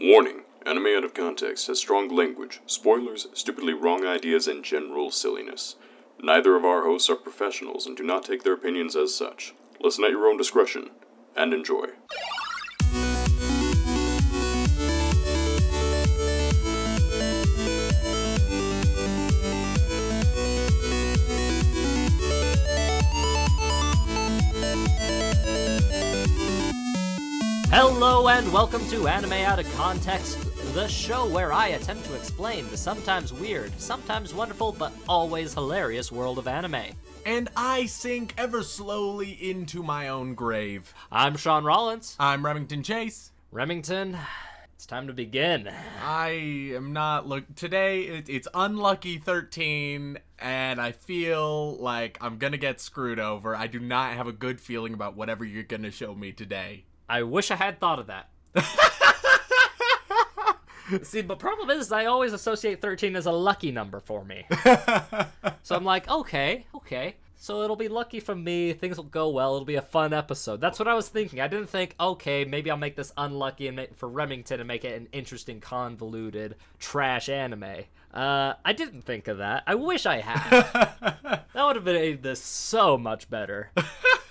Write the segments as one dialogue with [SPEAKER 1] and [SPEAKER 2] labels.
[SPEAKER 1] Warning, anime out of context has strong language, spoilers, stupidly wrong ideas, and general silliness. Neither of our hosts are professionals and do not take their opinions as such. Listen at your own discretion, and enjoy.
[SPEAKER 2] Hello and welcome to Anime Out of Context, the show where I attempt to explain the sometimes weird, sometimes wonderful, but always hilarious world of anime.
[SPEAKER 3] And I sink ever slowly into my own grave.
[SPEAKER 2] I'm Shaun Rollins.
[SPEAKER 3] I'm Remington Chase.
[SPEAKER 2] Remington, it's time to begin.
[SPEAKER 3] I am not today it's unlucky 13 and I feel like I'm gonna get screwed over. I do not have a good feeling about whatever you're gonna show me today.
[SPEAKER 2] I wish I had thought of that. See, but problem is I always associate 13 as a lucky number for me. So I'm like, okay. So it'll be lucky for me, things will go well, it'll be a fun episode. That's what I was thinking. I didn't think, okay, maybe I'll make this unlucky and for Remington and make it an interesting, convoluted, trash anime. I didn't think of that. I wish I had. That would have made this so much better.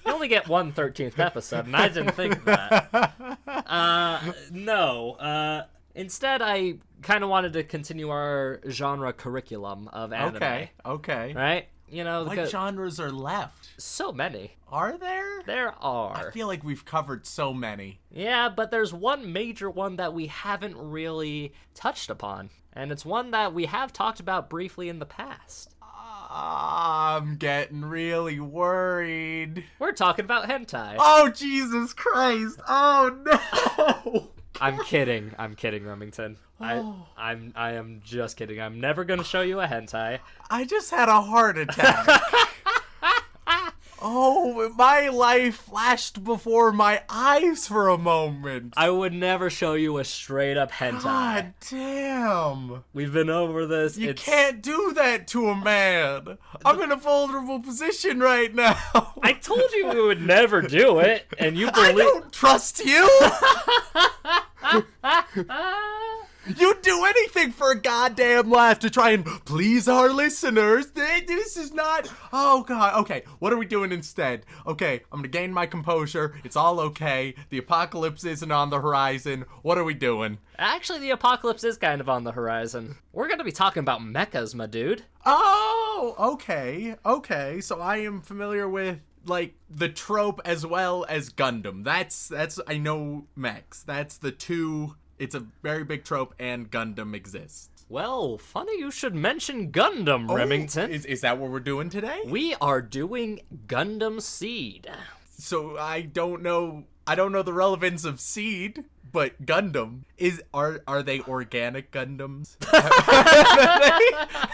[SPEAKER 2] You only get one 13th episode, and I didn't think of that. No. Instead, I kind of wanted to continue our genre curriculum of anime.
[SPEAKER 3] Okay.
[SPEAKER 2] Right? You know,
[SPEAKER 3] what genres are left?
[SPEAKER 2] So many.
[SPEAKER 3] Are there?
[SPEAKER 2] There are.
[SPEAKER 3] I feel like we've covered so many.
[SPEAKER 2] Yeah, but there's one major one that we haven't really touched upon. And it's one that we have talked about briefly in the past.
[SPEAKER 3] I'm getting really worried.
[SPEAKER 2] We're talking about hentai.
[SPEAKER 3] Oh, Jesus Christ. Oh, no.
[SPEAKER 2] I'm kidding, Remington.
[SPEAKER 3] Oh.
[SPEAKER 2] I am just kidding. I'm never gonna show you a hentai.
[SPEAKER 3] I just had a heart attack. Oh, my life flashed before my eyes for a moment.
[SPEAKER 2] I would never show you a straight up hentai.
[SPEAKER 3] God damn.
[SPEAKER 2] We've been over this.
[SPEAKER 3] You can't do that to a man. I'm in a vulnerable position right now.
[SPEAKER 2] I told you we would never do it, and you believe.
[SPEAKER 3] I don't trust you. You'd do anything for a goddamn laugh to try and please our listeners. This is not... Oh, God. Okay, what are we doing instead? Okay, I'm gonna gain my composure. It's all okay. The apocalypse isn't on the horizon. What are we doing?
[SPEAKER 2] Actually, the apocalypse is kind of on the horizon. We're gonna be talking about mechas, my dude.
[SPEAKER 3] Oh, okay. So I am familiar with, like, the trope as well as Gundam. That's I know mechs. That's the two... It's a very big trope, and Gundam exists.
[SPEAKER 2] Well, funny you should mention Gundam, Remington.
[SPEAKER 3] Is that what we're doing today?
[SPEAKER 2] We are doing Gundam Seed.
[SPEAKER 3] So I don't know the relevance of Seed, but Gundam are they organic Gundams?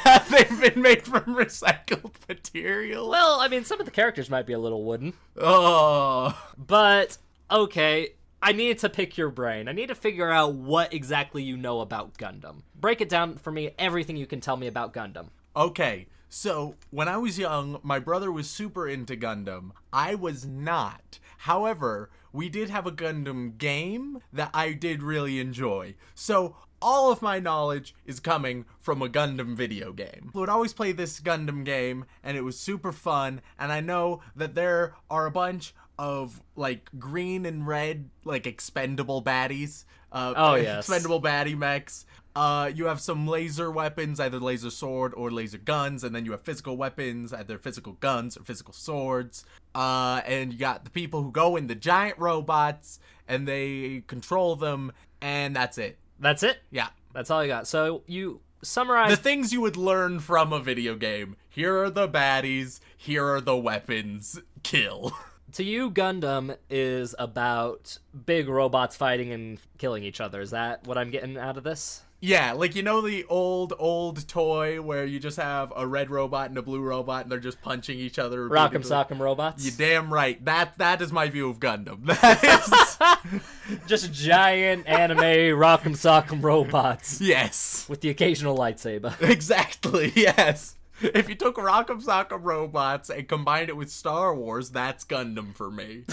[SPEAKER 3] have they been made from recycled material?
[SPEAKER 2] Well, I mean, some of the characters might be a little wooden.
[SPEAKER 3] Oh.
[SPEAKER 2] But, okay, I need to pick your brain. I need to figure out what exactly you know about Gundam. Break it down for me, everything you can tell me about Gundam.
[SPEAKER 3] Okay, so when I was young, my brother was super into Gundam. I was not. However, we did have a Gundam game that I did really enjoy. So all of my knowledge is coming from a Gundam video game. I would always play this Gundam game, and it was super fun, and I know that there are a bunch of, like, green and red, like, expendable baddies.
[SPEAKER 2] Yes.
[SPEAKER 3] Expendable baddie mechs. You have some laser weapons, either laser sword or laser guns, and then you have physical weapons, either physical guns or physical swords. And you got the people who go in the giant robots, and they control them, and that's it.
[SPEAKER 2] That's it?
[SPEAKER 3] Yeah.
[SPEAKER 2] That's all you got. So you summarize...
[SPEAKER 3] The things you would learn from a video game. Here are the baddies, here are the weapons, kill.
[SPEAKER 2] To you, Gundam is about big robots fighting and killing each other. Is that what I'm getting out of this?
[SPEAKER 3] Yeah, like, you know the old toy where you just have a red robot and a blue robot and they're just punching each other?
[SPEAKER 2] Rock'em sock'em robots?
[SPEAKER 3] You're damn right. That is my view of Gundam. That is...
[SPEAKER 2] Just giant anime rock'em sock'em robots.
[SPEAKER 3] Yes.
[SPEAKER 2] With the occasional lightsaber.
[SPEAKER 3] Exactly, yes. If you took Rock'em Sock'em robots and combined it with Star Wars, that's Gundam for me.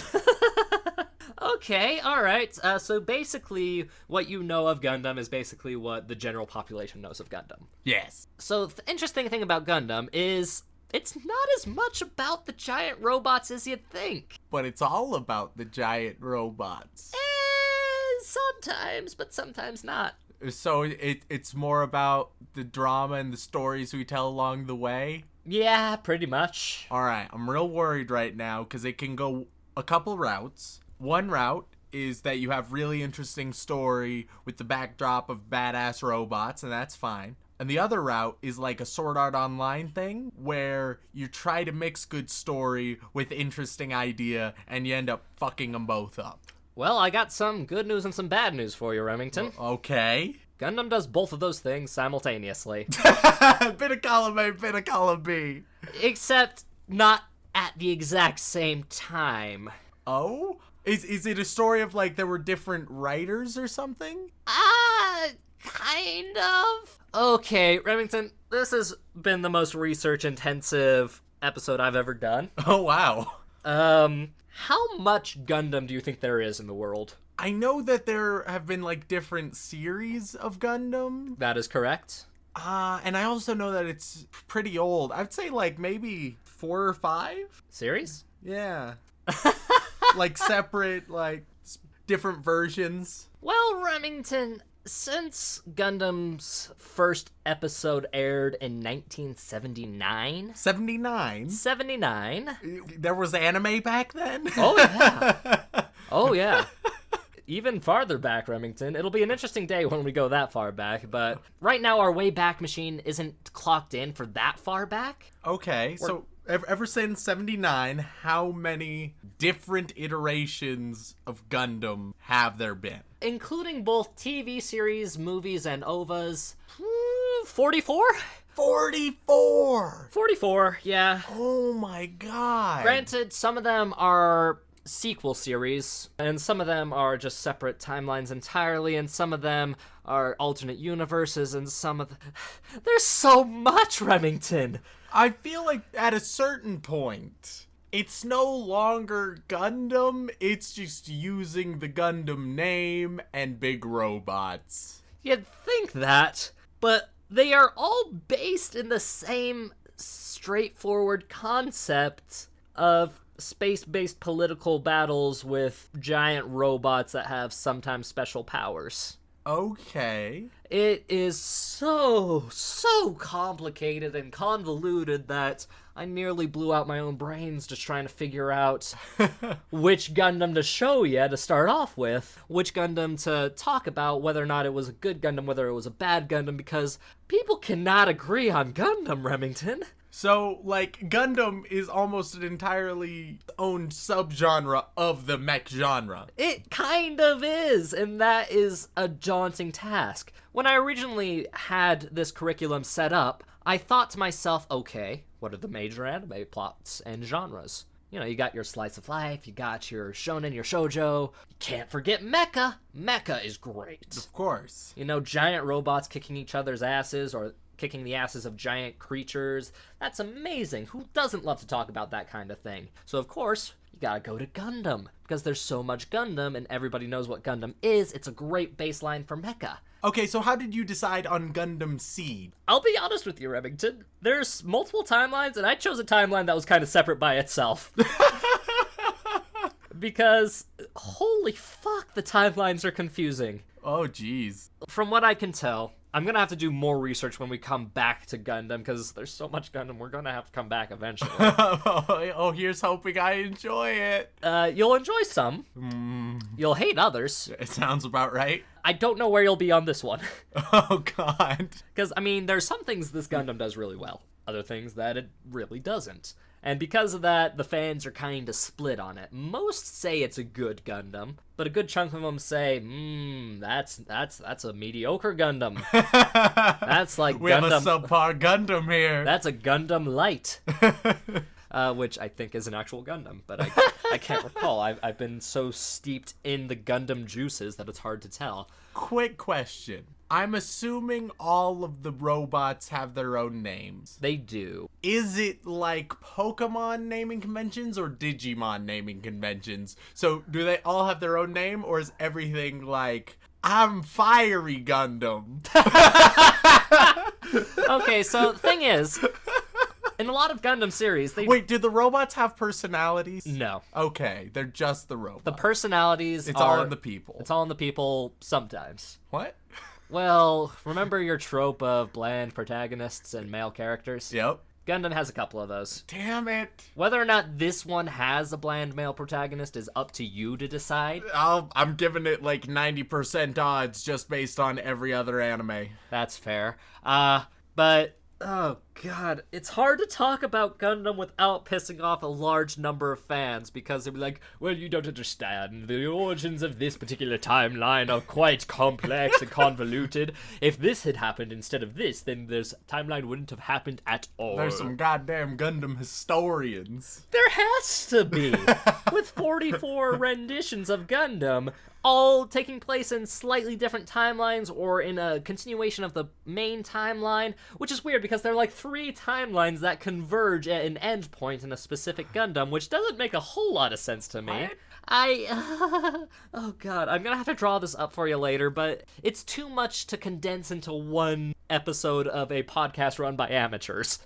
[SPEAKER 2] Okay, alright. So basically, what you know of Gundam is basically what the general population knows of Gundam.
[SPEAKER 3] Yes.
[SPEAKER 2] So the interesting thing about Gundam is it's not as much about the giant robots as you'd think.
[SPEAKER 3] But it's all about the giant robots.
[SPEAKER 2] Sometimes, but sometimes not.
[SPEAKER 3] So it's more about the drama and the stories we tell along the way?
[SPEAKER 2] Yeah, pretty much.
[SPEAKER 3] Alright, I'm real worried right now because it can go a couple routes. One route is that you have really interesting story with the backdrop of badass robots, and that's fine. And the other route is like a Sword Art Online thing where you try to mix good story with interesting idea and you end up fucking them both up.
[SPEAKER 2] Well, I got some good news and some bad news for you, Remington.
[SPEAKER 3] Okay.
[SPEAKER 2] Gundam does both of those things simultaneously.
[SPEAKER 3] Bit of column A, bit of column B.
[SPEAKER 2] Except not at the exact same time.
[SPEAKER 3] Oh? Is it a story of like there were different writers or something?
[SPEAKER 2] Kind of. Okay, Remington, this has been the most research-intensive episode I've ever done.
[SPEAKER 3] Oh, wow.
[SPEAKER 2] How much Gundam do you think there is in the world?
[SPEAKER 3] I know that there have been like different series of Gundam.
[SPEAKER 2] That is correct.
[SPEAKER 3] And I also know that it's pretty old. I'd say like maybe 4 or 5.
[SPEAKER 2] Series?
[SPEAKER 3] Yeah. Like separate, like different versions.
[SPEAKER 2] Well, Remington, since Gundam's first episode aired in 1979...
[SPEAKER 3] 79?
[SPEAKER 2] 79?
[SPEAKER 3] There was anime back then?
[SPEAKER 2] Oh, yeah. Oh, yeah. Even farther back, Remington. It'll be an interesting day when we go that far back, but right now our Wayback Machine isn't clocked in for that far back.
[SPEAKER 3] Okay, so ever since 79, how many different iterations of Gundam have there been?
[SPEAKER 2] Including both TV series, movies, and OVAs. 44?
[SPEAKER 3] 44!
[SPEAKER 2] 44, yeah.
[SPEAKER 3] Oh my god.
[SPEAKER 2] Granted, some of them are sequel series, and some of them are just separate timelines entirely, and some of them are alternate universes, and some of There's so much, Remington!
[SPEAKER 3] I feel like at a certain point, it's no longer Gundam, it's just using the Gundam name and big robots.
[SPEAKER 2] You'd think that, but they are all based in the same straightforward concept of space-based political battles with giant robots that have sometimes special powers.
[SPEAKER 3] Okay.
[SPEAKER 2] It is so complicated and convoluted that I nearly blew out my own brains just trying to figure out which Gundam to show you to start off with, which Gundam to talk about, whether or not it was a good Gundam, whether it was a bad Gundam, because people cannot agree on Gundam, Remington.
[SPEAKER 3] So, like, Gundam is almost an entirely own subgenre of the mech genre.
[SPEAKER 2] It kind of is, and that is a daunting task. When I originally had this curriculum set up, I thought to myself, okay, what are the major anime plots and genres? You know, you got your slice of life, you got your shonen, your shoujo. You can't forget mecha. Mecha is great.
[SPEAKER 3] Of course.
[SPEAKER 2] You know, giant robots kicking each other's asses or kicking the asses of giant creatures. That's amazing. Who doesn't love to talk about that kind of thing? So, of course, you gotta go to Gundam, because there's so much Gundam and everybody knows what Gundam is. It's a great baseline for mecha.
[SPEAKER 3] Okay, so how did you decide on Gundam Seed?
[SPEAKER 2] I'll be honest with you, Remington. There's multiple timelines, and I chose a timeline that was kind of separate by itself. Because, holy fuck, the timelines are confusing.
[SPEAKER 3] Oh, jeez.
[SPEAKER 2] From what I can tell, I'm gonna have to do more research when we come back to Gundam, because there's so much Gundam, we're gonna have to come back eventually.
[SPEAKER 3] Oh, here's hoping I enjoy it.
[SPEAKER 2] You'll enjoy some. You'll hate others.
[SPEAKER 3] It sounds about right.
[SPEAKER 2] I don't know where you'll be on this one.
[SPEAKER 3] Oh, God.
[SPEAKER 2] Because, I mean, there's some things this Gundam does really well. Other things that it really doesn't. And because of that, the fans are kind of split on it. Most say it's a good Gundam, but a good chunk of them say, that's a mediocre Gundam. That's like
[SPEAKER 3] we
[SPEAKER 2] Gundam.
[SPEAKER 3] have a subpar Gundam here.
[SPEAKER 2] That's a Gundam Light. Which I think is an actual Gundam, but I can't recall. I've been so steeped in the Gundam juices that it's hard to tell.
[SPEAKER 3] Quick question. I'm assuming all of the robots have their own names.
[SPEAKER 2] They do.
[SPEAKER 3] Is it like Pokemon naming conventions or Digimon naming conventions? So do they all have their own name, or is everything like, I'm Fiery Gundam?
[SPEAKER 2] Okay, so the thing is, in a lot of Gundam series, they...
[SPEAKER 3] Wait, do the robots have personalities?
[SPEAKER 2] No.
[SPEAKER 3] Okay, they're just the robots.
[SPEAKER 2] The personalities
[SPEAKER 3] It's
[SPEAKER 2] are...
[SPEAKER 3] all in the people.
[SPEAKER 2] It's all in the people sometimes.
[SPEAKER 3] What?
[SPEAKER 2] Well, remember your trope of bland protagonists and male characters?
[SPEAKER 3] Yep.
[SPEAKER 2] Gundam has a couple of those.
[SPEAKER 3] Damn it.
[SPEAKER 2] Whether or not this one has a bland male protagonist is up to you to decide.
[SPEAKER 3] I'm giving it like 90% odds just based on every other anime.
[SPEAKER 2] That's fair. But... Oh, God. It's hard to talk about Gundam without pissing off a large number of fans, because they'll be like, well, you don't understand. The origins of this particular timeline are quite complex and convoluted. If this had happened instead of this, then this timeline wouldn't have happened at all.
[SPEAKER 3] There's some goddamn Gundam historians.
[SPEAKER 2] There has to be! With 44 renditions of Gundam, all taking place in slightly different timelines or in a continuation of the main timeline, which is weird because there are like 3 timelines that converge at an end point in a specific Gundam, which doesn't make a whole lot of sense to me.
[SPEAKER 3] What?
[SPEAKER 2] Oh god, I'm gonna have to draw this up for you later, but it's too much to condense into one episode of a podcast run by amateurs.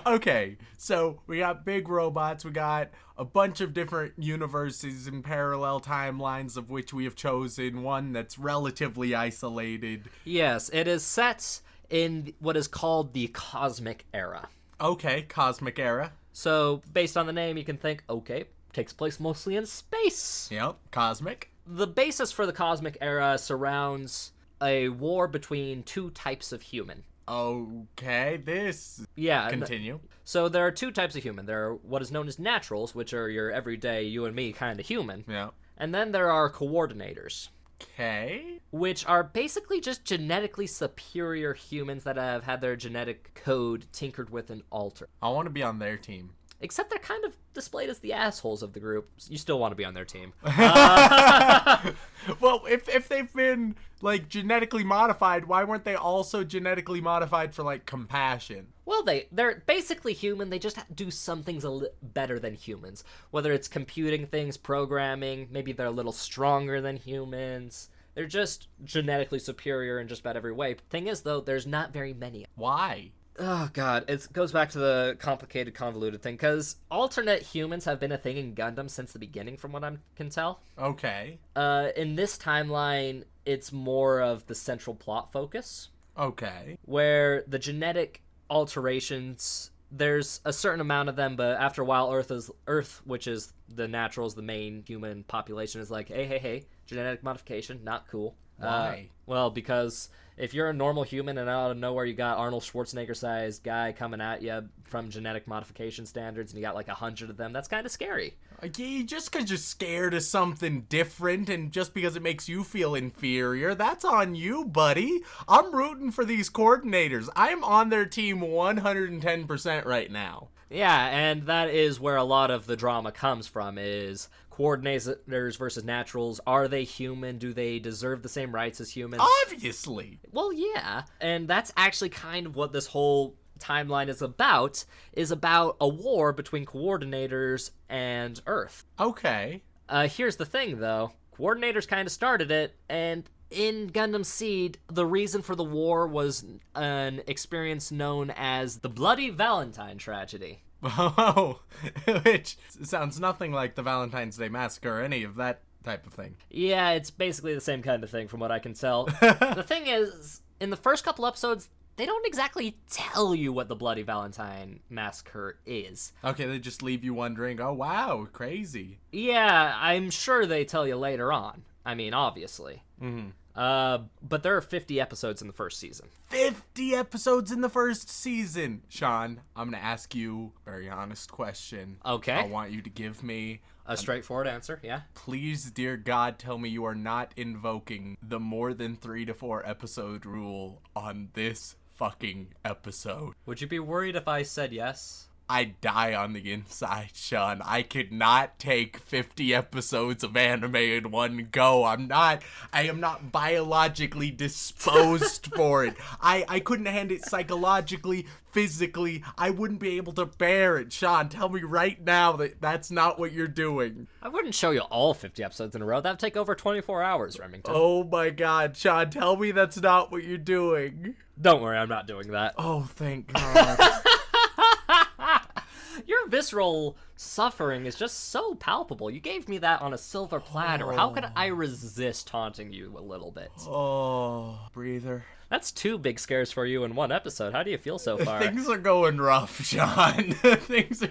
[SPEAKER 3] Okay, so we got big robots, we got a bunch of different universes and parallel timelines, of which we have chosen one that's relatively isolated.
[SPEAKER 2] Yes, it is set in what is called the Cosmic Era.
[SPEAKER 3] Okay, Cosmic Era.
[SPEAKER 2] So, based on the name, you can think, okay, takes place mostly in space.
[SPEAKER 3] Yep, Cosmic.
[SPEAKER 2] The basis for the Cosmic Era surrounds a war between 2 types of human.
[SPEAKER 3] Okay, this...
[SPEAKER 2] Yeah.
[SPEAKER 3] Continue.
[SPEAKER 2] So there are 2 types of human. There are what is known as naturals, which are your everyday you and me kind of human.
[SPEAKER 3] Yeah.
[SPEAKER 2] And then there are coordinators.
[SPEAKER 3] Okay.
[SPEAKER 2] Which are basically just genetically superior humans that have had their genetic code tinkered with and altered.
[SPEAKER 3] I want to be on their team.
[SPEAKER 2] Except they're kind of displayed as the assholes of the group. You still want to be on their team.
[SPEAKER 3] Well, if they've been, like, genetically modified, why weren't they also genetically modified for, like, compassion?
[SPEAKER 2] Well, they're basically human. They just do some things better than humans. Whether it's computing things, programming, maybe they're a little stronger than humans. They're just genetically superior in just about every way. Thing is, though, there's not very many.
[SPEAKER 3] Why?
[SPEAKER 2] Oh, God. It goes back to the complicated, convoluted thing, because alternate humans have been a thing in Gundam since the beginning, from what I can tell.
[SPEAKER 3] Okay.
[SPEAKER 2] In this timeline, it's more of the central plot focus.
[SPEAKER 3] Okay.
[SPEAKER 2] Where the genetic alterations, there's a certain amount of them, but after a while, Earth, which is the naturals, the main human population, is like, hey, genetic modification, not cool.
[SPEAKER 3] Why?
[SPEAKER 2] Well, because if you're a normal human and out of nowhere you got Arnold Schwarzenegger-sized guy coming at you from genetic modification standards and you got like 100 of them, that's kind of scary.
[SPEAKER 3] Yeah, just because you're scared of something different and just because it makes you feel inferior, that's on you, buddy. I'm rooting for these coordinators. I'm on their team 110% right now.
[SPEAKER 2] Yeah, and that is where a lot of the drama comes from, is coordinators versus naturals. Are they human? Do they deserve the same rights as humans?
[SPEAKER 3] Obviously.
[SPEAKER 2] Well, yeah. And that's actually kind of what this whole timeline is about a war between coordinators and Earth.
[SPEAKER 3] Okay.
[SPEAKER 2] Here's the thing, though. Coordinators kind of started it, and in Gundam Seed, the reason for the war was an experience known as the Bloody Valentine tragedy.
[SPEAKER 3] Oh, which sounds nothing like the Valentine's Day Massacre or any of that type of thing.
[SPEAKER 2] Yeah, it's basically the same kind of thing from what I can tell. The thing is, in the first couple episodes, they don't exactly tell you what the Bloody Valentine Massacre is.
[SPEAKER 3] Okay, they just leave you wondering, oh wow, crazy.
[SPEAKER 2] Yeah, I'm sure they tell you later on. I mean, obviously.
[SPEAKER 3] Mm-hmm.
[SPEAKER 2] But there are 50 episodes in the first season.
[SPEAKER 3] 50 episodes in the first season! Shaun, I'm gonna ask you a very honest question.
[SPEAKER 2] Okay.
[SPEAKER 3] I want you to give me
[SPEAKER 2] A straightforward answer, yeah.
[SPEAKER 3] Please, dear God, tell me you are not invoking the more than 3 to 4 episode rule on this fucking episode.
[SPEAKER 2] Would you be worried if I said yes?
[SPEAKER 3] I'd die on the inside, Shaun. I could not take 50 episodes of anime in one go. I am not biologically disposed for it. I couldn't handle it psychologically, physically. I wouldn't be able to bear it. Shaun, tell me right now that that's not what you're doing.
[SPEAKER 2] I wouldn't show you all 50 episodes in a row. That'd take over 24 hours, Remington.
[SPEAKER 3] Oh my god, Shaun, tell me that's not what you're doing.
[SPEAKER 2] Don't worry, I'm not doing that.
[SPEAKER 3] Oh, thank God.
[SPEAKER 2] Your visceral suffering is just so palpable. You gave me that on a silver platter. How could I resist taunting you a little bit?
[SPEAKER 3] Oh, breather.
[SPEAKER 2] That's 2 big scares for you in one episode. How do you feel so far?
[SPEAKER 3] Things are going rough, Shaun. Things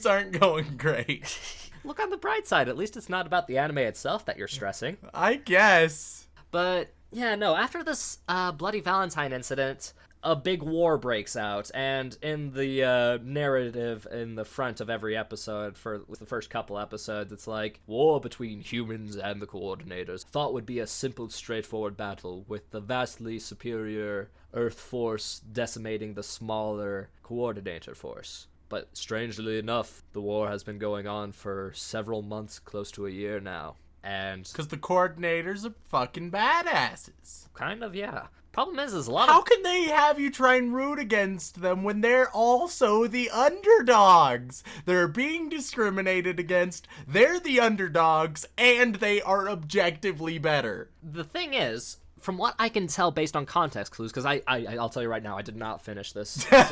[SPEAKER 3] aren't going great.
[SPEAKER 2] Look on the bright side. At least it's not about the anime itself that you're stressing.
[SPEAKER 3] I guess.
[SPEAKER 2] But, yeah, no, after this Bloody Valentine incident, a big war breaks out, and in the narrative in the front of every episode, for the first couple episodes, it's like, war between humans and the coordinators. Thought would be a simple, straightforward battle, with the vastly superior Earth force decimating the smaller coordinator force. But strangely enough, the war has been going on for several months, close to a year now. And
[SPEAKER 3] because the coordinators are fucking badasses.
[SPEAKER 2] Kind of, yeah. Problem is a lot
[SPEAKER 3] How
[SPEAKER 2] of...
[SPEAKER 3] can they have you try and root against them when they're also the underdogs? They're being discriminated against, they're the underdogs, and they are objectively better.
[SPEAKER 2] The thing is, from what I can tell based on context clues, because I'll tell you right now, I did not finish this series.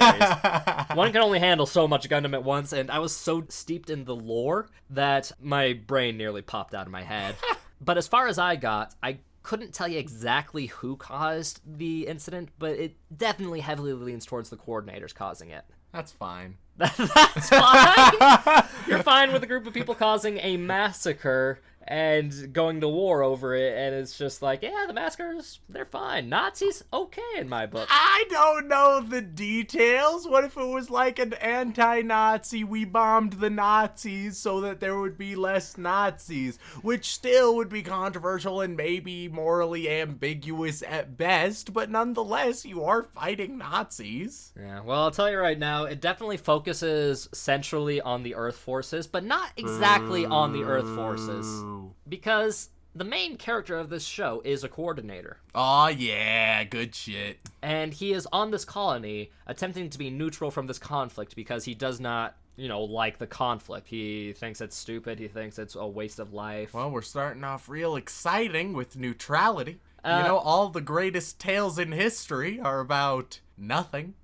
[SPEAKER 2] One can only handle so much Gundam at once, and I was so steeped in the lore that my brain nearly popped out of my head. But as far as I got, I couldn't tell you exactly who caused the incident, but it definitely heavily leans towards the coordinators causing it.
[SPEAKER 3] That's fine.
[SPEAKER 2] That's fine? You're fine with a group of people causing a massacre and going to war over it, and it's just like, yeah, the massacres, they're fine. Nazis, okay in my book.
[SPEAKER 3] I don't know the details. What if it was like an anti-Nazi, we bombed the Nazis so that there would be less Nazis, which still would be controversial and maybe morally ambiguous at best, but nonetheless, you are fighting Nazis.
[SPEAKER 2] Yeah, well, I'll tell you right now, it definitely focuses centrally on the Earth forces, but not exactly on the Earth forces. Because the main character of this show is a coordinator.
[SPEAKER 3] Oh yeah, good shit.
[SPEAKER 2] And he is on this colony attempting to be neutral from this conflict because he does not, like the conflict. He thinks it's stupid. He thinks it's a waste of life.
[SPEAKER 3] Well, we're starting off real exciting with neutrality. All the greatest tales in history are about nothing.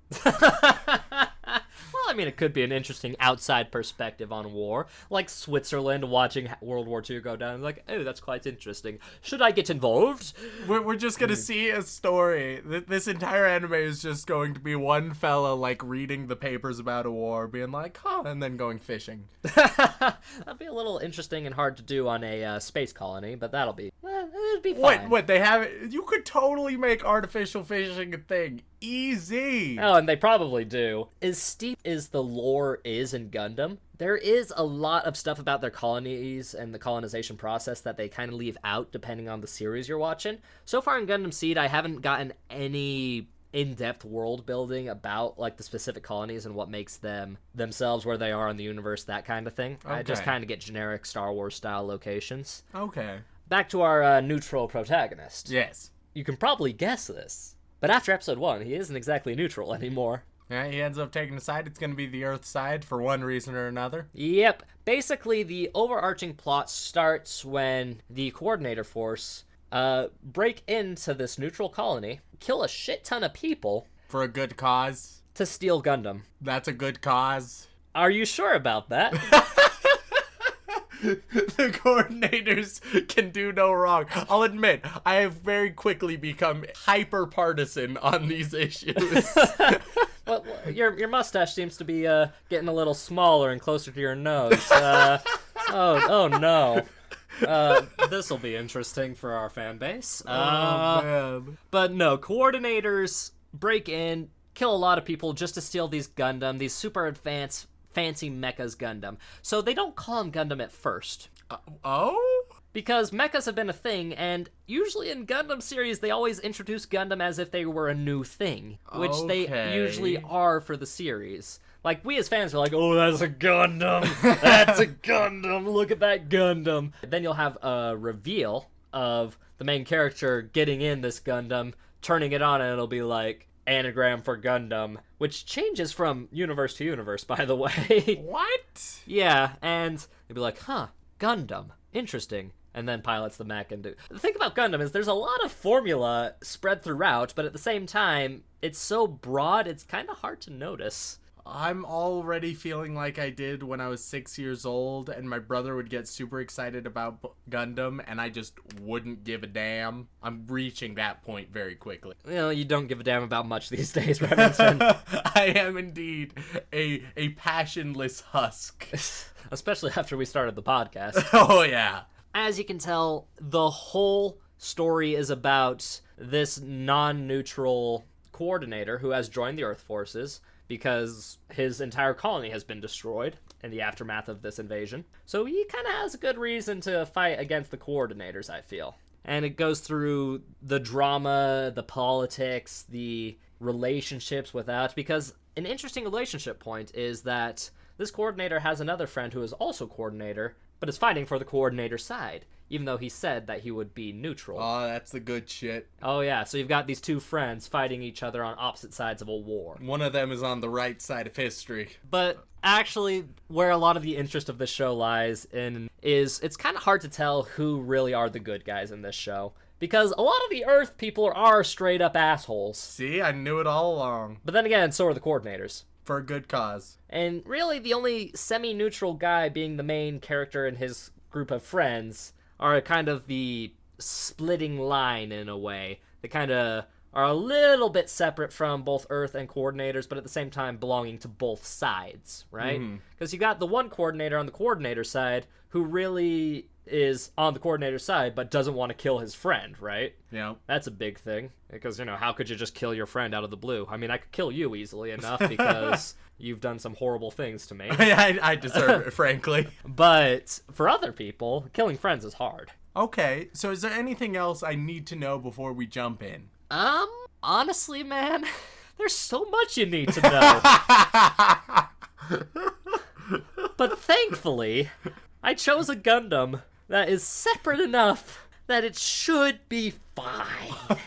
[SPEAKER 2] Well, I mean, it could be an interesting outside perspective on war, like Switzerland watching World War II go down. Like, oh, that's quite interesting. Should I get involved?
[SPEAKER 3] We're just gonna see a story. This entire anime is just going to be one fella, like, reading the papers about a war, being like, huh, and then going fishing.
[SPEAKER 2] That'd be a little interesting and hard to do on a space colony, but that'd be fine.
[SPEAKER 3] What, they have it? You could totally make artificial fishing a thing. Easy.
[SPEAKER 2] Oh, and they probably do. As steep as the lore is in Gundam, there is a lot of stuff about their colonies and the colonization process that they kind of leave out depending on the series you're watching. So far in Gundam Seed, I haven't gotten any in-depth world building about like the specific colonies and what makes them themselves, where they are in the universe, that kind of thing.
[SPEAKER 3] Okay.
[SPEAKER 2] I just kind of get generic Star Wars style locations.
[SPEAKER 3] Okay.
[SPEAKER 2] Back to our neutral protagonist.
[SPEAKER 3] Yes.
[SPEAKER 2] You can probably guess this, but after episode 1, he isn't exactly neutral anymore.
[SPEAKER 3] Yeah, he ends up taking a side. It's going to be the Earth side for one reason or another.
[SPEAKER 2] Yep. Basically, the overarching plot starts when the coordinator force break into this neutral colony, kill a shit ton of people.
[SPEAKER 3] For a good cause.
[SPEAKER 2] To steal Gundam.
[SPEAKER 3] That's a good cause.
[SPEAKER 2] Are you sure about that?
[SPEAKER 3] The coordinators can do no wrong. I'll admit, I have very quickly become hyper partisan on these issues.
[SPEAKER 2] Well, your mustache seems to be getting a little smaller and closer to your nose. Oh no. This will be interesting for our fan base.
[SPEAKER 3] Man.
[SPEAKER 2] But no, coordinators break in, kill a lot of people just to steal these Gundam, these super advanced, fancy mechas Gundam. So they don't call them Gundam at first.
[SPEAKER 3] Oh?
[SPEAKER 2] Because mechas have been a thing, and usually in Gundam series, they always introduce Gundam as if they were a new thing, which they usually are for the series. Like, we as fans are like, oh, that's a Gundam! That's a Gundam! Look at that Gundam! Then you'll have a reveal of the main character getting in this Gundam, turning it on, and it'll be like, anagram for Gundam, which changes from universe to universe, by the way.
[SPEAKER 3] What?
[SPEAKER 2] Yeah, and you'll be like, huh, Gundam. Interesting. And then pilots the mech and do... The thing about Gundam is there's a lot of formula spread throughout, but at the same time, it's so broad, it's kind of hard to notice.
[SPEAKER 3] I'm already feeling like I did when I was 6 years old, and my brother would get super excited about Gundam, and I just wouldn't give a damn. I'm reaching that point very quickly.
[SPEAKER 2] Well, you don't give a damn about much these days, Remington.
[SPEAKER 3] I am indeed a passionless husk.
[SPEAKER 2] Especially after we started the podcast.
[SPEAKER 3] Oh, yeah.
[SPEAKER 2] As you can tell, the whole story is about this non-neutral coordinator who has joined the Earth forces because his entire colony has been destroyed in the aftermath of this invasion. So he kind of has a good reason to fight against the coordinators, I feel. And it goes through the drama, the politics, the relationships without, because an interesting relationship point is that this coordinator has another friend who is also coordinator, but is fighting for the coordinator side, even though he said that he would be neutral.
[SPEAKER 3] Oh, that's the good shit.
[SPEAKER 2] Oh yeah, so you've got these two friends fighting each other on opposite sides of a war.
[SPEAKER 3] One of them is on the right side of history.
[SPEAKER 2] But actually, where a lot of the interest of this show lies in is it's kind of hard to tell who really are the good guys in this show. Because a lot of the Earth people are straight up assholes.
[SPEAKER 3] See, I knew it all along.
[SPEAKER 2] But then again, so are the coordinators.
[SPEAKER 3] For a good cause.
[SPEAKER 2] And really, the only semi-neutral guy being the main character and his group of friends are kind of the splitting line in a way. They kind of are a little bit separate from both Earth and coordinators, but at the same time belonging to both sides, right? Because you got the one coordinator on the coordinator side who really is on the coordinator side but doesn't want to kill his friend, right?
[SPEAKER 3] Yeah.
[SPEAKER 2] That's a big thing, because, you know, how could you just kill your friend out of the blue? I mean, I could kill you easily enough because you've done some horrible things to me.
[SPEAKER 3] I deserve it, frankly.
[SPEAKER 2] But for other people, killing friends is hard.
[SPEAKER 3] Okay, so is there anything else I need to know before we jump in?
[SPEAKER 2] Honestly, man, there's so much you need to know. But thankfully, I chose a Gundam that is separate enough that it should be fine.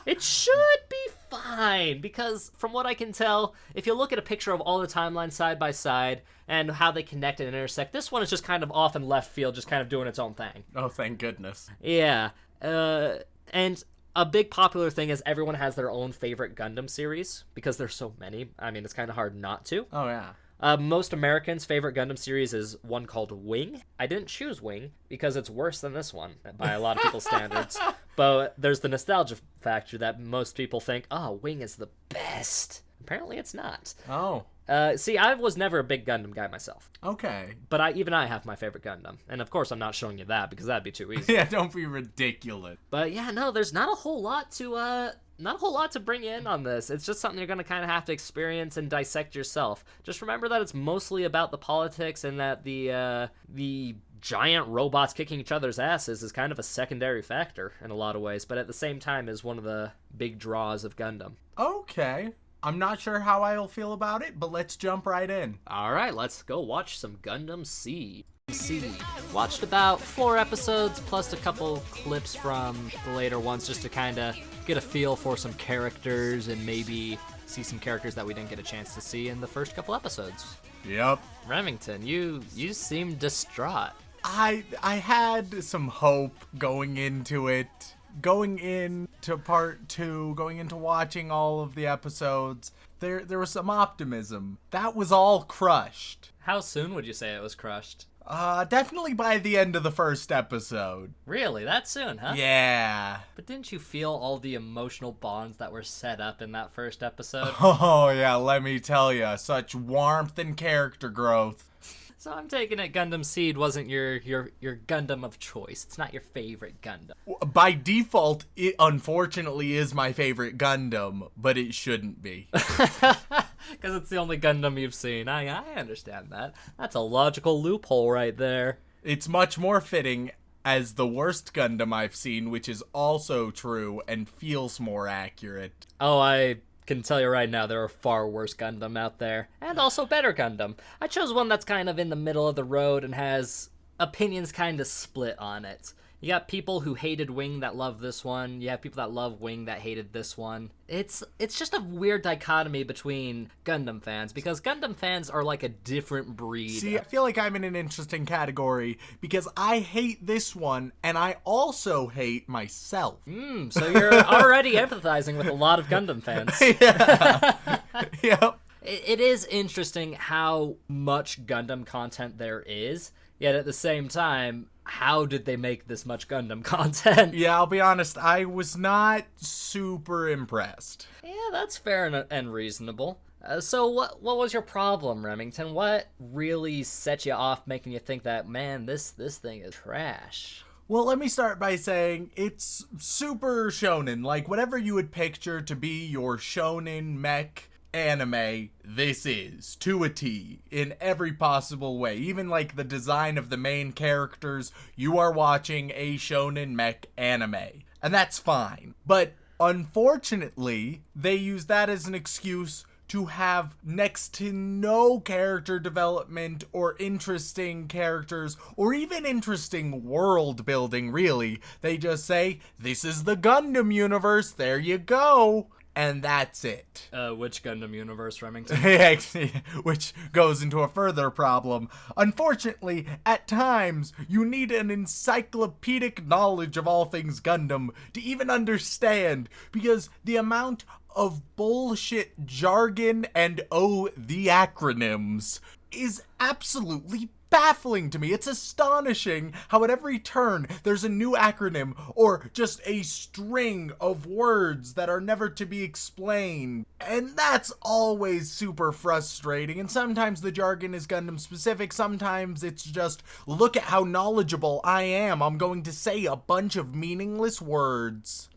[SPEAKER 2] It should be fine, because from what I can tell, if you look at a picture of all the timelines side by side and how they connect and intersect, this one is just kind of off in left field, just kind of doing its own thing.
[SPEAKER 3] Oh, thank goodness.
[SPEAKER 2] Yeah, and a big popular thing is everyone has their own favorite Gundam series, because there's so many. I mean, it's kind of hard not to.
[SPEAKER 3] Oh, yeah.
[SPEAKER 2] Most Americans' favorite Gundam series is one called Wing. I didn't choose Wing because it's worse than this one by a lot of people's standards. But there's the nostalgia factor that most people think, oh, Wing is the best. Apparently it's not.
[SPEAKER 3] Oh.
[SPEAKER 2] See, I was never a big Gundam guy myself.
[SPEAKER 3] Okay.
[SPEAKER 2] But I have my favorite Gundam. And of course I'm not showing you that because that'd be too easy.
[SPEAKER 3] Yeah, don't be ridiculous.
[SPEAKER 2] But yeah, no, there's not a whole lot to bring in on this. It's just something you're going to kind of have to experience and dissect yourself. Just remember that it's mostly about the politics, and that the giant robots kicking each other's asses is kind of a secondary factor in a lot of ways, but at the same time is one of the big draws of Gundam.
[SPEAKER 3] Okay. I'm not sure how I'll feel about it, but let's jump right in.
[SPEAKER 2] All right, let's go watch some Gundam Seed. Watched about 4 episodes plus a couple clips from the later ones just to kind of get a feel for some characters and maybe see some characters that we didn't get a chance to see in the first couple episodes.
[SPEAKER 3] Yep.
[SPEAKER 2] Remington, you seem distraught.
[SPEAKER 3] I had some hope going into it. Going into part 2, going into watching all of the episodes, there was some optimism. That was all crushed.
[SPEAKER 2] How soon would you say it was crushed?
[SPEAKER 3] Definitely by the end of the first episode.
[SPEAKER 2] Really? That soon, huh?
[SPEAKER 3] Yeah.
[SPEAKER 2] But didn't you feel all the emotional bonds that were set up in that first episode?
[SPEAKER 3] Oh, yeah, let me tell you, such warmth and character growth.
[SPEAKER 2] So I'm taking it Gundam Seed wasn't your Gundam of choice. It's not your favorite Gundam.
[SPEAKER 3] By default, it unfortunately is my favorite Gundam, but it shouldn't be.
[SPEAKER 2] Because it's the only Gundam you've seen. I understand that. That's a logical loophole right there.
[SPEAKER 3] It's much more fitting as the worst Gundam I've seen, which is also true and feels more accurate.
[SPEAKER 2] Oh, I can tell you right now, there are far worse Gundam out there, and also better Gundam. I chose one that's kind of in the middle of the road and has opinions kind of split on it. You got people who hated Wing that love this one. You have people that love Wing that hated this one. It's just a weird dichotomy between Gundam fans, because Gundam fans are like a different breed.
[SPEAKER 3] See, I feel like I'm in an interesting category because I hate this one and I also hate myself.
[SPEAKER 2] So you're already empathizing with a lot of Gundam fans.
[SPEAKER 3] Yeah. Yep.
[SPEAKER 2] It is interesting how much Gundam content there is, yet at the same time, how did they make this much Gundam content?
[SPEAKER 3] Yeah, I'll be honest, I was not super impressed.
[SPEAKER 2] Yeah, that's fair and reasonable. So what was your problem, Remington? What really set you off, making you think that, man, this thing is trash?
[SPEAKER 3] Well, let me start by saying it's super shonen. Like, whatever you would picture to be your shonen mech anime, this is, to a T, in every possible way. Even like the design of the main characters, you are watching a shonen mech anime. And that's fine. But unfortunately, they use that as an excuse to have next to no character development or interesting characters or even interesting world building, really. They just say, this is the Gundam universe, there you go. And that's it.
[SPEAKER 2] Which Gundam universe, Remington?
[SPEAKER 3] Which goes into a further problem. Unfortunately, at times, you need an encyclopedic knowledge of all things Gundam to even understand, because the amount of bullshit jargon and the acronyms is absolutely baffling to me. It's astonishing how at every turn there's a new acronym or just a string of words that are never to be explained. And that's always super frustrating. And sometimes the jargon is Gundam specific. Sometimes it's just, look at how knowledgeable I am. I'm going to say a bunch of meaningless words.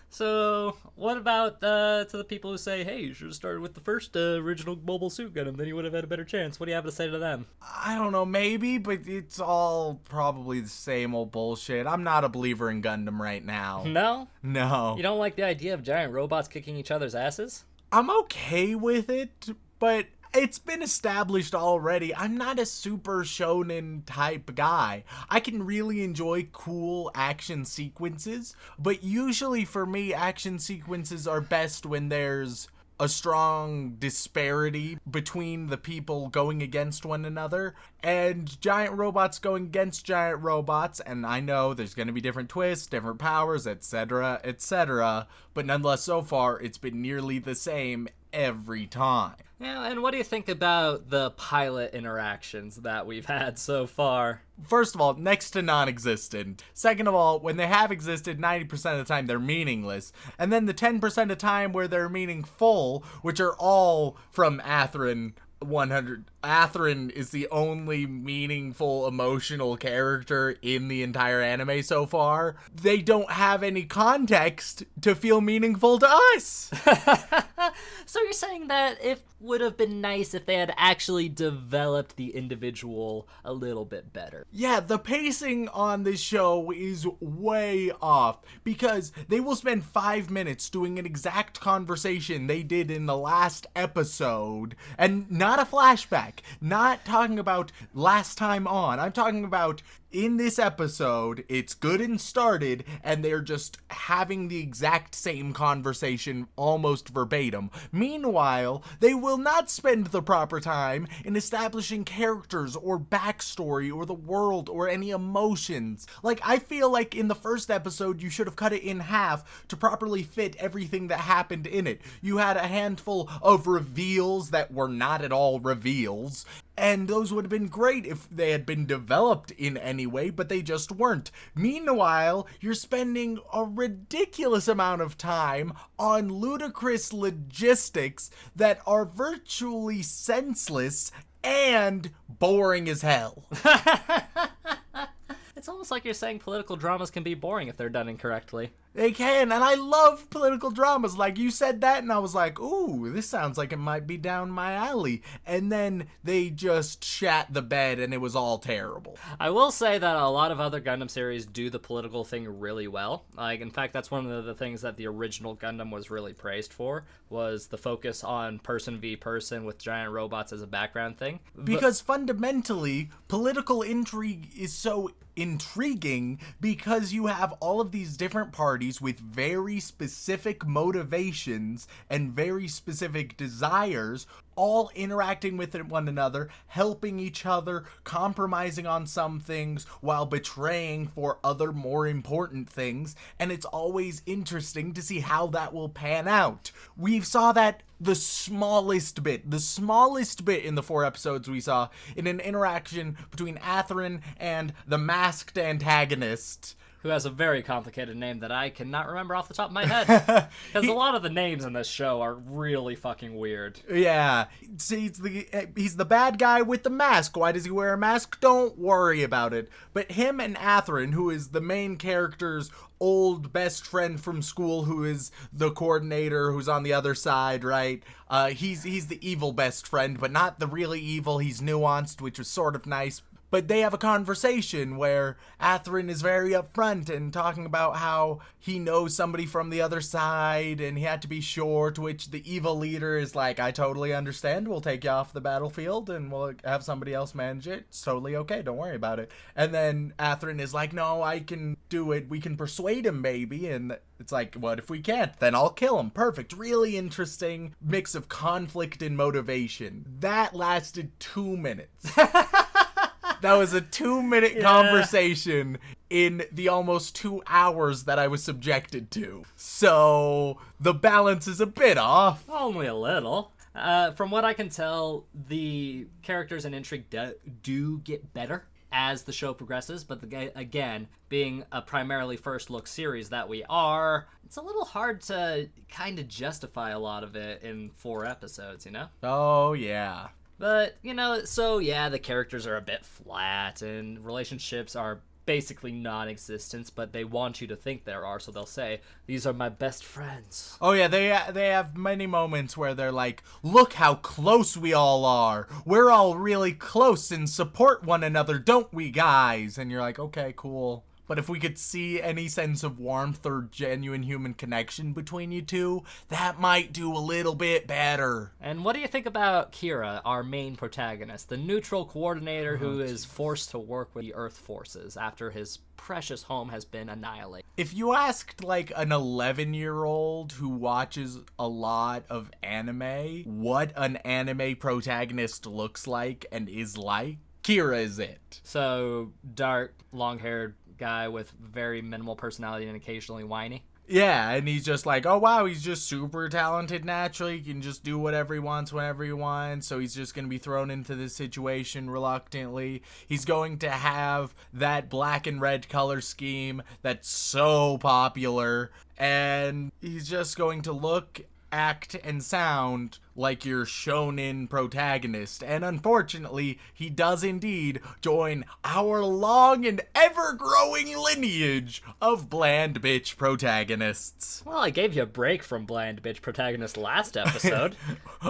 [SPEAKER 2] So, what about to the people who say, hey, you should have started with the first original Mobile Suit Gundam, then you would have had a better chance? What do you have to say to them?
[SPEAKER 3] I don't know, maybe, but it's all probably the same old bullshit. I'm not a believer in Gundam right now.
[SPEAKER 2] No?
[SPEAKER 3] No.
[SPEAKER 2] You don't like the idea of giant robots kicking each other's asses?
[SPEAKER 3] I'm okay with it, but it's been established already. I'm not a super shonen type guy. I can really enjoy cool action sequences, but usually for me, action sequences are best when there's a strong disparity between the people going against one another, and giant robots going against giant robots. And I know there's going to be different twists, different powers, etc., etc., but nonetheless, so far, it's been nearly the same every time.
[SPEAKER 2] Yeah, and what do you think about the pilot interactions that we've had so far?
[SPEAKER 3] First of all, next to non-existent. Second of all, when they have existed, 90% of the time they're meaningless. And then the 10% of time where they're meaningful, which are all from Atherin 100. Atherin is the only meaningful emotional character in the entire anime so far. They don't have any context to feel meaningful to us.
[SPEAKER 2] So you're saying that it would have been nice if they had actually developed the individual a little bit better.
[SPEAKER 3] Yeah, the pacing on this show is way off, because they will spend 5 minutes doing an exact conversation they did in the last episode, and not a flashback, not talking about last time on. I'm talking about in this episode, it's good and started, and they're just having the exact same conversation almost verbatim. Meanwhile, they will not spend the proper time in establishing characters or backstory or the world or any emotions. Like, I feel like in the first episode, you should have cut it in half to properly fit everything that happened in it. You had a handful of reveals that were not at all reveals, and those would have been great if they had been developed in any way, but they just weren't. Meanwhile, you're spending a ridiculous amount of time on ludicrous logistics that are virtually senseless and boring as hell.
[SPEAKER 2] It's almost like you're saying political dramas can be boring if they're done incorrectly.
[SPEAKER 3] They can, and I love political dramas. Like, you said that, and I was like, ooh, this sounds like it might be down my alley. And then they just shat the bed, and it was all terrible.
[SPEAKER 2] I will say that a lot of other Gundam series do the political thing really well. Like, in fact, that's one of the things that the original Gundam was really praised for, was the focus on person v person with giant robots as a background thing.
[SPEAKER 3] Because fundamentally, political intrigue is so intriguing because you have all of these different parties with very specific motivations and very specific desires, all interacting with one another, helping each other, compromising on some things while betraying for other more important things, and it's always interesting to see how that will pan out. We saw that the smallest bit in the 4 episodes we saw in an interaction between Athrun and the masked antagonist.
[SPEAKER 2] Who has a very complicated name that I cannot remember off the top of my head. Because a lot of the names in this show are really fucking weird.
[SPEAKER 3] Yeah. See, he's the bad guy with the mask. Why does he wear a mask? Don't worry about it. But him and Athrun, who is the main character's old best friend from school, who is the coordinator, who's on the other side, right? He's the evil best friend, but not the really evil. He's nuanced, which was sort of nice. But they have a conversation where Athrun is very upfront and talking about how he knows somebody from the other side and he had to be sure, to which the evil leader is like, I totally understand. We'll take you off the battlefield and we'll have somebody else manage it. It's totally okay. Don't worry about it. And then Athrun is like, no, I can do it. We can persuade him maybe. And it's like, what if we can't? Then I'll kill him. Perfect. Really interesting mix of conflict and motivation. That lasted 2 minutes. That was a 2-minute conversation in the almost 2 hours that I was subjected to. So the balance is a bit off.
[SPEAKER 2] Only a little. From what I can tell, the characters and intrigue do get better as the show progresses, but again, being a primarily first look series that we are, it's a little hard to kind of justify a lot of it in 4 episodes, you know?
[SPEAKER 3] Oh, yeah.
[SPEAKER 2] But, so yeah, the characters are a bit flat, and relationships are basically non-existent, but they want you to think there are, so they'll say, these are my best friends.
[SPEAKER 3] Oh yeah, they have many moments where they're like, look how close we all are. We're all really close and support one another, don't we, guys? And you're like, okay, cool. But if we could see any sense of warmth or genuine human connection between you two, that might do a little bit better.
[SPEAKER 2] And what do you think about Kira, our main protagonist, the neutral coordinator who is forced to work with the Earth forces after his precious home has been annihilated?
[SPEAKER 3] If you asked like an 11-year-old who watches a lot of anime what an anime protagonist looks like and is like, Kira is it.
[SPEAKER 2] So, dark, long-haired guy with very minimal personality and occasionally whiny.
[SPEAKER 3] Yeah, and he's just like, oh wow, he's just super talented naturally. He can just do whatever he wants whenever he wants. So he's just going to be thrown into this situation reluctantly. He's going to have that black and red color scheme that's so popular. And he's just going to look, act, and sound like your shonen protagonist. And unfortunately, he does indeed join our long and ever-growing lineage of bland bitch protagonists.
[SPEAKER 2] Well, I gave you a break from bland bitch protagonist last episode.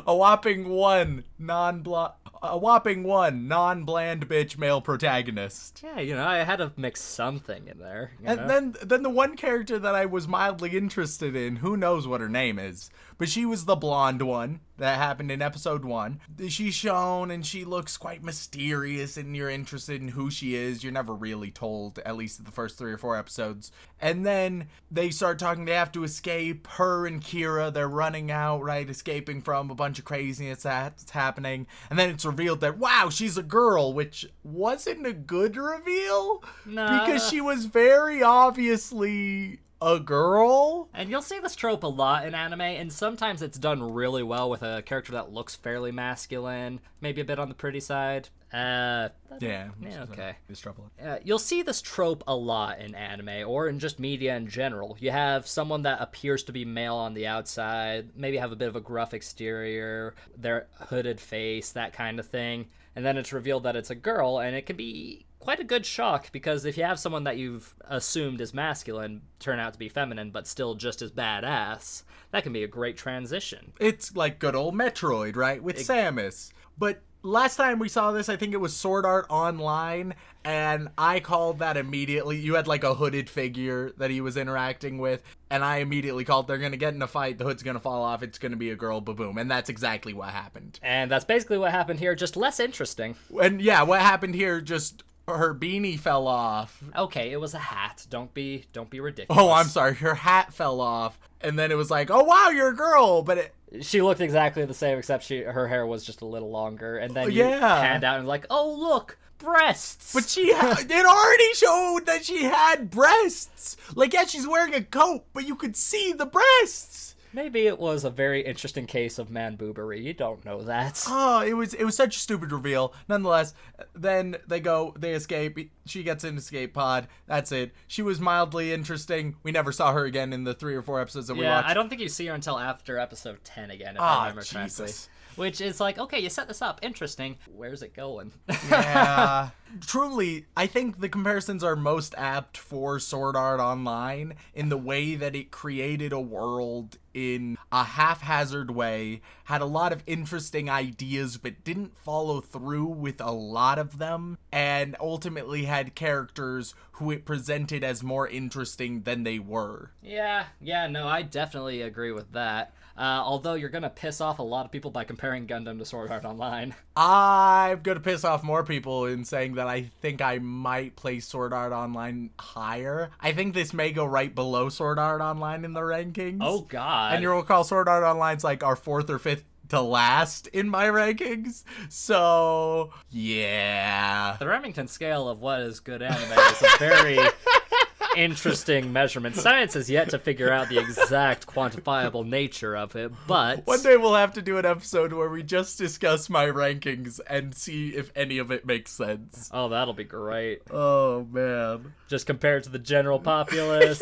[SPEAKER 3] A whopping one non-bland bitch male protagonist.
[SPEAKER 2] Yeah, I had to mix something in there.
[SPEAKER 3] And then the one character that I was mildly interested in, who knows what her name is, but she was the blonde one that happened in episode 1. She's Shaun, and she looks quite mysterious, and you're interested in who she is. You're never really told, at least in the first 3 or 4 episodes. And then they start talking, they have to escape. Her and Kira, they're running out, right, escaping from a bunch of craziness that's happening. And then it's revealed that, wow, she's a girl, which wasn't a good reveal.
[SPEAKER 2] No.
[SPEAKER 3] Because she was very obviously a girl.
[SPEAKER 2] And you'll see this trope a lot in anime, and sometimes it's done really well with a character that looks fairly masculine, maybe a bit on the pretty side.
[SPEAKER 3] Yeah,
[SPEAKER 2] okay.
[SPEAKER 3] Trouble.
[SPEAKER 2] You'll see this trope a lot in anime, or in just media in general. You have someone that appears to be male on the outside, maybe have a bit of a gruff exterior, their hooded face, that kind of thing, and then it's revealed that it's a girl, and it can be quite a good shock, because if you have someone that you've assumed is masculine turn out to be feminine but still just as badass, that can be a great transition.
[SPEAKER 3] It's like good old Metroid, right? With Samus. But last time we saw this, I think it was Sword Art Online, and I called that immediately. You had like a hooded figure that he was interacting with, and I immediately called, they're going to get in a fight, the hood's going to fall off, it's going to be a girl, ba-boom. And that's exactly what happened.
[SPEAKER 2] And that's basically what happened here, just less interesting.
[SPEAKER 3] And yeah, what happened here, just her beanie fell off.
[SPEAKER 2] Okay, it was a hat. Don't be ridiculous.
[SPEAKER 3] Oh, I'm sorry, her hat fell off. And then it was like, oh wow, you're a girl, but
[SPEAKER 2] she looked exactly the same, except her hair was just a little longer. And then you
[SPEAKER 3] yeah.
[SPEAKER 2] panned out and like, oh look, breasts.
[SPEAKER 3] But it already showed that she had breasts. Like, yeah, she's wearing a coat, but you could see the breasts.
[SPEAKER 2] Maybe it was a very interesting case of man-boobery. You don't know that.
[SPEAKER 3] Oh, it was such a stupid reveal. Nonetheless, then they escape. She gets an escape pod. That's it. She was mildly interesting. We never saw her again in the 3 or 4 episodes that we watched.
[SPEAKER 2] Yeah, I don't think you see her until after episode 10 again, if I remember correctly. Which is like, okay, you set this up. Interesting. Where's it going?
[SPEAKER 3] Yeah. Truly, I think the comparisons are most apt for Sword Art Online in the way that it created a world in a haphazard way, had a lot of interesting ideas but didn't follow through with a lot of them, and ultimately had characters who it presented as more interesting than they were.
[SPEAKER 2] Yeah, no, I definitely agree with that. Although you're gonna piss off a lot of people by comparing Gundam to Sword Art Online.
[SPEAKER 3] I'm gonna piss off more people in saying that I think I might place Sword Art Online higher. I think this may go right below Sword Art Online in the rankings.
[SPEAKER 2] Oh god.
[SPEAKER 3] And you'll recall Sword Art Online's like our 4th or 5th to last in my rankings. So, yeah.
[SPEAKER 2] The Remington scale of what is good anime is a very interesting measurement. Science has yet to figure out the exact quantifiable nature of it, but
[SPEAKER 3] one day we'll have to do an episode where we just discuss my rankings and see if any of it makes sense.
[SPEAKER 2] Oh, that'll be great.
[SPEAKER 3] Oh, man.
[SPEAKER 2] Just compared to the general populace,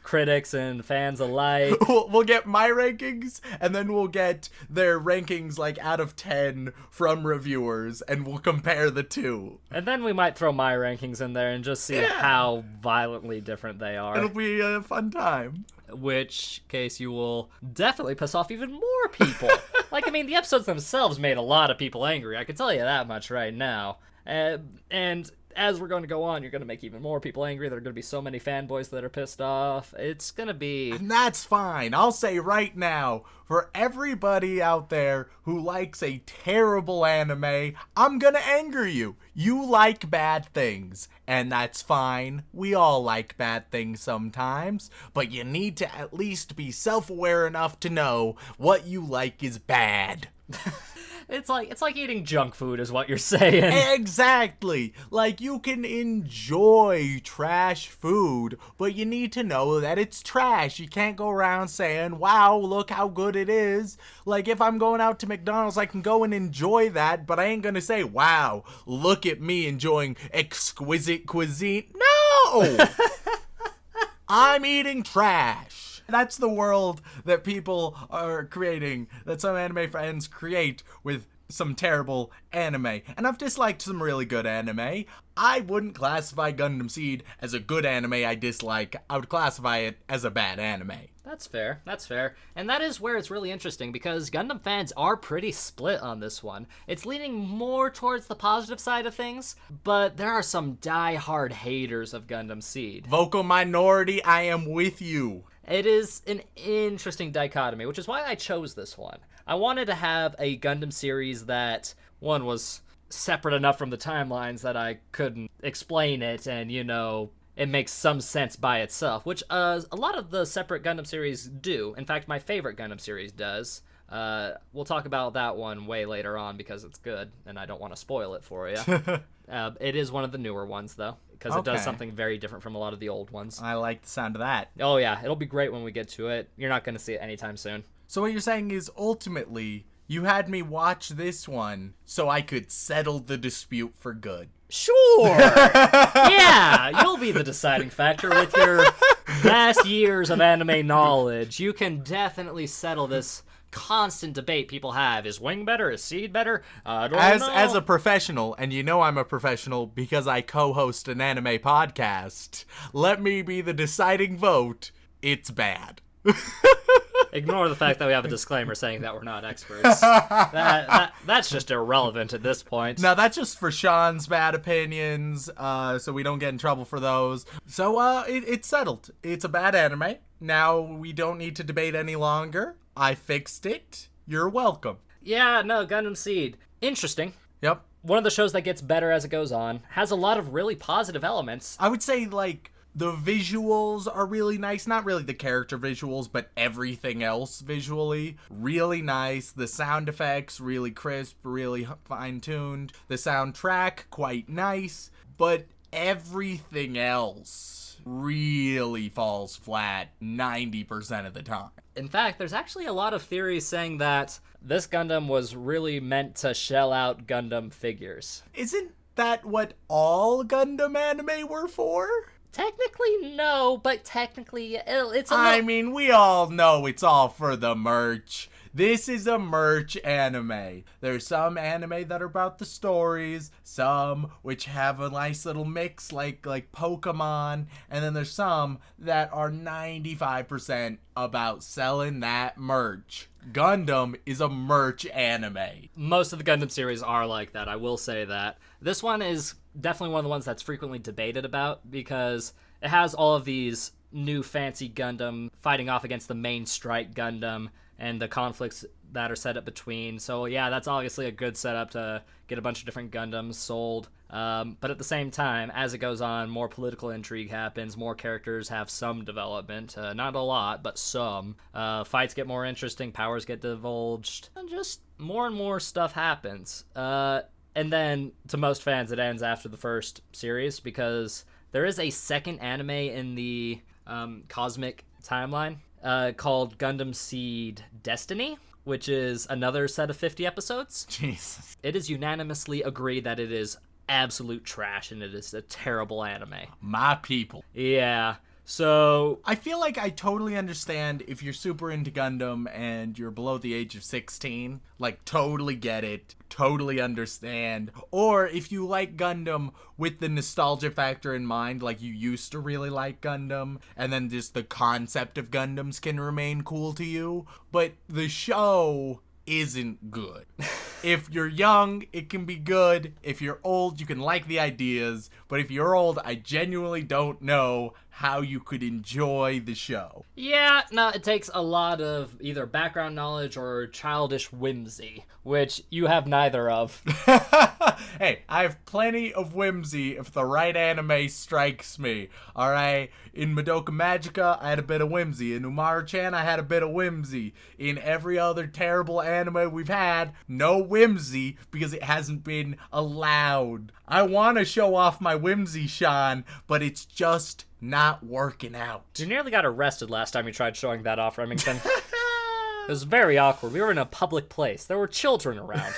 [SPEAKER 2] critics and fans alike.
[SPEAKER 3] We'll get my rankings, and then we'll get their rankings like out of 10 from reviewers, and we'll compare the two.
[SPEAKER 2] And then we might throw my rankings in there and just see how violently different they are.
[SPEAKER 3] It'll be a fun time.
[SPEAKER 2] Which case you will definitely piss off even more people. Like, I mean, the episodes themselves made a lot of people angry. I can tell you that much right now. And as we're going to go on, you're going to make even more people angry. There are going to be so many fanboys that are pissed off. It's going to be...
[SPEAKER 3] And that's fine. I'll say right now, for everybody out there who likes a terrible anime, I'm going to anger you. You like bad things, and that's fine. We all like bad things sometimes, but you need to at least be self-aware enough to know what you like is bad.
[SPEAKER 2] It's like eating junk food is what you're saying.
[SPEAKER 3] Exactly. Like, you can enjoy trash food, but you need to know that it's trash. You can't go around saying, wow, look how good it is. Like, if I'm going out to McDonald's, I can go and enjoy that, but I ain't gonna say, wow, look at me enjoying exquisite cuisine. No! I'm eating trash. That's the world that people are creating, that some anime fans create with some terrible anime. And I've disliked some really good anime. I wouldn't classify Gundam Seed as a good anime I dislike. I would classify it as a bad anime.
[SPEAKER 2] That's fair. And that is where it's really interesting, because Gundam fans are pretty split on this one. It's leaning more towards the positive side of things, but there are some die-hard haters of Gundam Seed.
[SPEAKER 3] Vocal minority, I am with you.
[SPEAKER 2] It is an interesting dichotomy, which is why I chose this one. I wanted to have a Gundam series that, one, was separate enough from the timelines that I couldn't explain it, and, you know, it makes some sense by itself, which a lot of the separate Gundam series do. In fact, my favorite Gundam series does. We'll talk about that one way later on because it's good, and I don't want to spoil it for you. It is one of the newer ones, though, because it does something very different from a lot of the old ones.
[SPEAKER 3] I like the sound of that.
[SPEAKER 2] Oh, yeah. It'll be great when we get to it. You're not going to see it anytime soon.
[SPEAKER 3] So what you're saying is, ultimately, you had me watch this one so I could settle the dispute for good.
[SPEAKER 2] Sure! Yeah, you'll be the deciding factor with your vast years of anime knowledge. You can definitely settle this constant debate people have. Is Wing better? Is Seed better? I don't know.
[SPEAKER 3] As a professional, and you know I'm a professional because I co-host an anime podcast, let me be the deciding vote. It's bad.
[SPEAKER 2] Ignore the fact that we have a disclaimer saying that we're not experts. That's just irrelevant at this point.
[SPEAKER 3] Now, that's just for Shaun's bad opinions, so we don't get in trouble for those. So, it's settled. It's a bad anime. Now, we don't need to debate any longer. I fixed it. You're welcome.
[SPEAKER 2] Yeah, no, Gundam Seed. Interesting.
[SPEAKER 3] Yep.
[SPEAKER 2] One of the shows that gets better as it goes on. Has a lot of really positive elements.
[SPEAKER 3] I would say, like, the visuals are really nice. Not really the character visuals, but everything else visually. Really nice. The sound effects, really crisp, really fine-tuned. The soundtrack, quite nice. But everything else really falls flat 90% of the time.
[SPEAKER 2] In fact, there's actually a lot of theories saying that this Gundam was really meant to shell out Gundam figures.
[SPEAKER 3] Isn't that what all Gundam anime were for?
[SPEAKER 2] Technically, no, but technically, it's
[SPEAKER 3] I mean, we all know it's all for the merch. This is a merch anime. There's some anime that are about the stories, some which have a nice little mix like Pokemon, and then there's some that are 95% about selling that merch. Gundam is a merch anime.
[SPEAKER 2] Most of the Gundam series are like that, I will say that. This one is definitely one of the ones that's frequently debated about because it has all of these new fancy Gundam fighting off against the main Strike Gundam and the conflicts that are set up between. So yeah, that's obviously a good setup to get a bunch of different Gundams sold. But at the same time, as it goes on, more political intrigue happens, more characters have some development. Not a lot, but some. Fights get more interesting, powers get divulged, and just more and more stuff happens. And then, to most fans, it ends after the first series because there is a second anime in the cosmic timeline called Gundam Seed Destiny, which is another set of 50 episodes.
[SPEAKER 3] Jesus.
[SPEAKER 2] It is unanimously agreed that it is absolute trash and it is a terrible anime.
[SPEAKER 3] My people.
[SPEAKER 2] Yeah. So
[SPEAKER 3] I feel like I totally understand if you're super into Gundam and you're below the age of 16, like totally get it, totally understand. Or if you like Gundam with the nostalgia factor in mind, like you used to really like Gundam, and then just the concept of Gundams can remain cool to you, but the show isn't good. If you're young, it can be good. If you're old, you can like the ideas. But if you're old, I genuinely don't know how you could enjoy the show.
[SPEAKER 2] yeah, no, it takes a lot of either background knowledge or childish whimsy, which you have neither of.
[SPEAKER 3] Hey, I have plenty of whimsy if the right anime strikes me. Alright? In Madoka Magica, I had a bit of whimsy. In Umaru-chan, I had a bit of whimsy. In every other terrible anime we've had, no whimsy because it hasn't been allowed. I want to show off my whimsy, Shaun, but it's just not working out.
[SPEAKER 2] You nearly got arrested last time you tried showing that off, Remington. It was very awkward. We were in a public place. There were children around.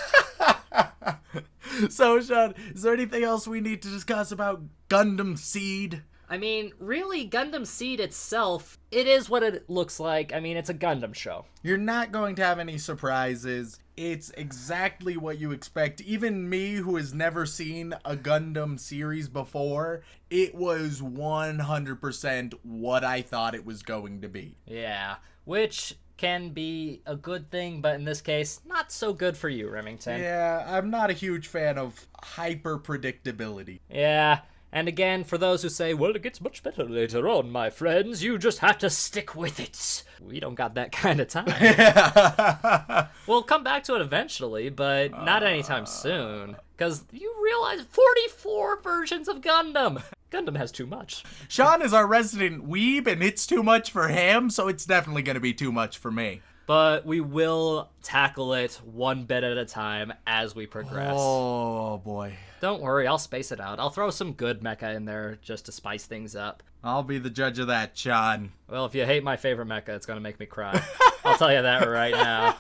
[SPEAKER 3] So, Shaun, is there anything else we need to discuss about Gundam Seed?
[SPEAKER 2] I mean, really, Gundam Seed itself, it is what it looks like. I mean, it's a Gundam show.
[SPEAKER 3] You're not going to have any surprises. It's exactly what you expect. Even me, who has never seen a Gundam series before, it was 100% what I thought it was going to be.
[SPEAKER 2] Yeah, which can be a good thing, but in this case, not so good for you, Remington.
[SPEAKER 3] Yeah, I'm not a huge fan of hyper predictability.
[SPEAKER 2] Yeah, and again, for those who say, well, it gets much better later on, my friends, you just have to stick with it. We don't got that kind of time. We'll come back to it eventually, but not anytime soon. Because you realize 44 versions of Gundam. Gundam has too much.
[SPEAKER 3] Shaun is our resident weeb, and it's too much for him, so it's definitely going to be too much for me.
[SPEAKER 2] But we will tackle it one bit at a time as we progress.
[SPEAKER 3] Oh, boy.
[SPEAKER 2] Don't worry, I'll space it out. I'll throw some good mecha in there just to spice things up.
[SPEAKER 3] I'll be the judge of that, Shaun.
[SPEAKER 2] Well, if you hate my favorite mecha, it's going to make me cry. I'll tell you that right now.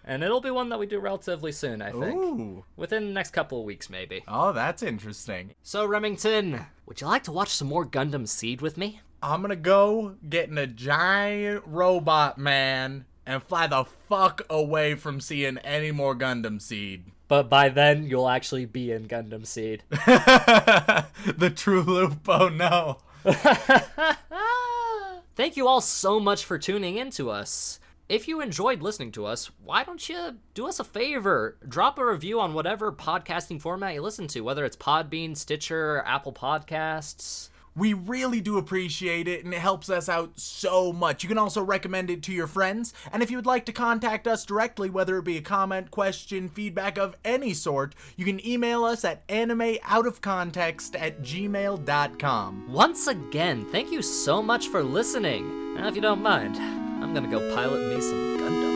[SPEAKER 2] And it'll be one that we do relatively soon, I think.
[SPEAKER 3] Ooh.
[SPEAKER 2] Within the next couple of weeks, maybe.
[SPEAKER 3] Oh, that's interesting.
[SPEAKER 2] So, Remington, would you like to watch some more Gundam Seed with me?
[SPEAKER 3] I'm gonna go get in a giant robot man And fly the fuck away from seeing any more Gundam Seed.
[SPEAKER 2] But by then, you'll actually be in Gundam Seed.
[SPEAKER 3] The true loop, oh no.
[SPEAKER 2] Thank you all so much for tuning in to us. If you enjoyed listening to us, why don't you do us a favor? Drop a review on whatever podcasting format you listen to, whether it's Podbean, Stitcher, or Apple Podcasts.
[SPEAKER 3] We really do appreciate it, and it helps us out so much. You can also recommend it to your friends, and if you would like to contact us directly, whether it be a comment, question, feedback of any sort, you can email us at animeoutofcontext@gmail.com.
[SPEAKER 2] Once again, thank you so much for listening. Now, if you don't mind, I'm gonna go pilot me some Gundam.